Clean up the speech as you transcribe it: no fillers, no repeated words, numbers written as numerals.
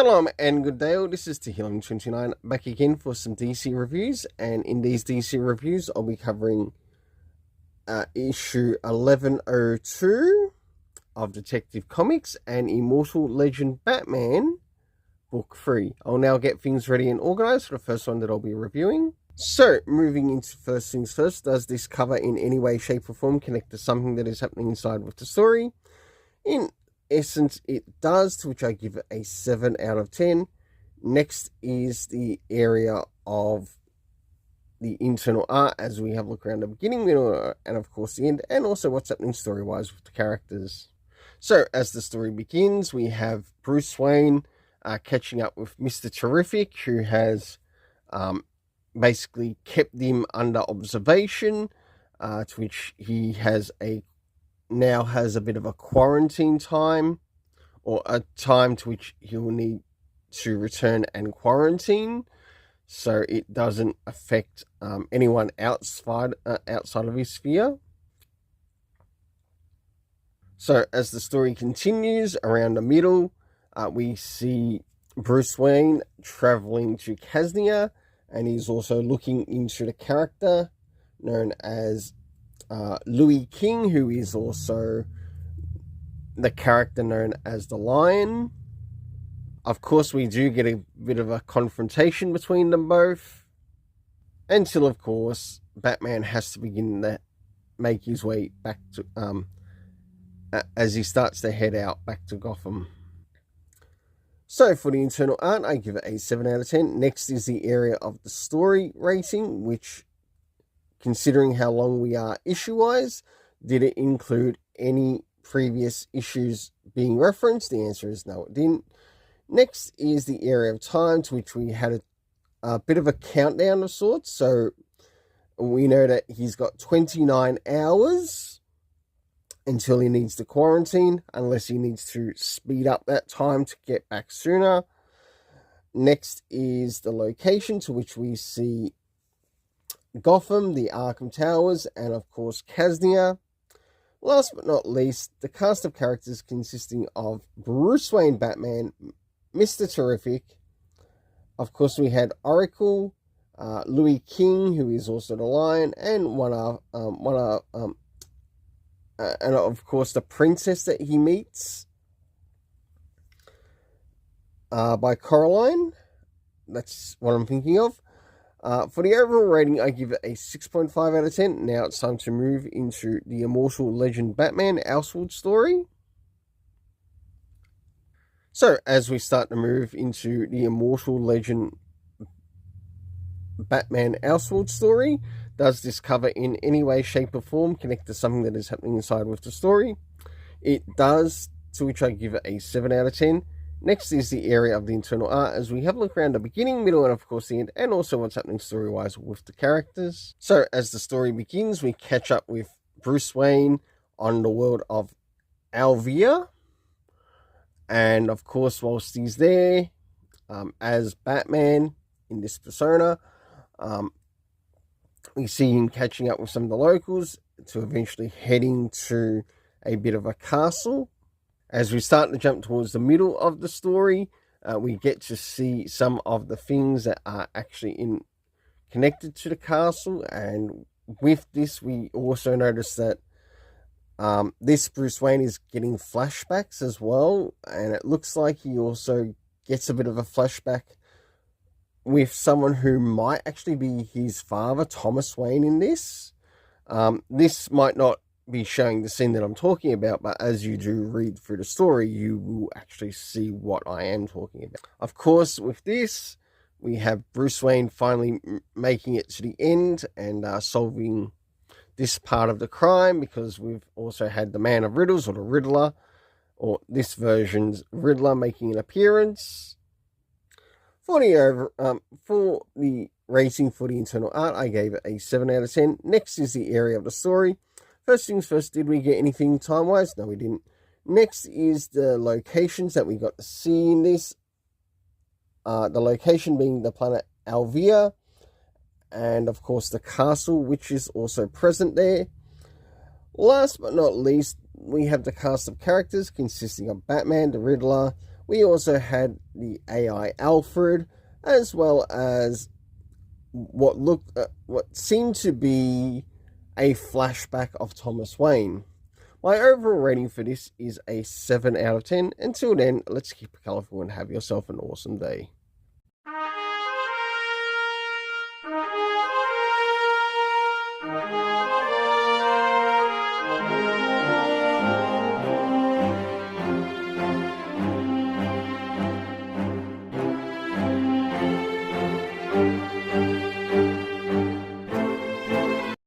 Shalom and good day all, this is Tehillim29 back again for some DC reviews, and in these DC reviews I'll be covering issue 1102 of Detective Comics and Immortal Legend Batman book 3. I'll now get things ready and organised for the first one that I'll be reviewing. So, moving into first things first, does this cover in any way, shape or form connect to something that is happening inside with the story? In essence, it does, to which I give it a 7 out of 10. Next is the area of the internal art, as we have a look around the beginning, middle, and of course the end, and also what's happening story-wise with the characters. So, as the story begins, we have Bruce Wayne catching up with Mr. Terrific, who has basically kept him under observation, to which he now has a bit of a quarantine time, or a time to which he will need to return and quarantine, so it doesn't affect anyone outside of his sphere. So as the story continues, around the middle, we see Bruce Wayne traveling to Kaznia, and he's also looking into the character known as Louis King, who is also the character known as the Lion. Of course, we do get a bit of a confrontation between them both, until, of course, Batman has to begin to make his way back to, as he starts to head out back to Gotham. So, for the internal art, I give it a 7 out of 10. Next is the area of the story rating, which, considering how long we are issue-wise, did it include any previous issues being referenced? The answer is no, it didn't. Next is the area of time, to which we had a bit of a countdown of sorts. So we know that he's got 29 hours until he needs to quarantine, unless he needs to speed up that time to get back sooner. Next is the location, to which we see Gotham, the Arkham Towers, and of course Kaznia. Last but not least, the cast of characters consisting of Bruce Wayne Batman, Mr. Terrific, of course we had Oracle, Louis King, who is also the Lion, and and of course the princess that he meets by Coraline. That's what I'm thinking of. For the overall rating, I give it a 6.5 out of 10. Now it's time to move into the Immortal Legend Batman Elseworld story. So, as we start to move into the Immortal Legend Batman Elseworld story, does this cover in any way, shape or form connect to something that is happening inside with the story? It does, to which I give it a 7 out of 10. Next is the area of the internal art, as we have a look around the beginning, middle, and of course the end, and also what's happening story-wise with the characters. So, as the story begins, we catch up with Bruce Wayne on the world of Alvia, and of course, whilst he's there, as Batman in this persona, we see him catching up with some of the locals to eventually heading to a bit of a castle. As we start to jump towards the middle of the story, we get to see some of the things that are actually connected to the castle, and with this we also notice that this Bruce Wayne is getting flashbacks as well, and it looks like he also gets a bit of a flashback with someone who might actually be his father, Thomas Wayne, in this. This might not be showing the scene that I'm talking about, but as you do read through the story, you will actually see what I am talking about. Of course, with this, we have Bruce Wayne finally making it to the end and solving this part of the crime, because we've also had the Man of Riddles, or the Riddler, or this version's Riddler, making an appearance. For the rating for the internal art, I gave it a 7 out of 10. Next is the area of the story. First things first, did we get anything time-wise? No, we didn't. Next is the locations that we got to see in this. The location being the planet Alvia, and of course the castle, which is also present there. Last but not least, we have the cast of characters consisting of Batman, the Riddler, We also had the AI Alfred, as well as what seemed to be a flashback of Thomas Wayne. My overall rating for this is a 7 out of 10. Until then, let's keep it colourful and have yourself an awesome day.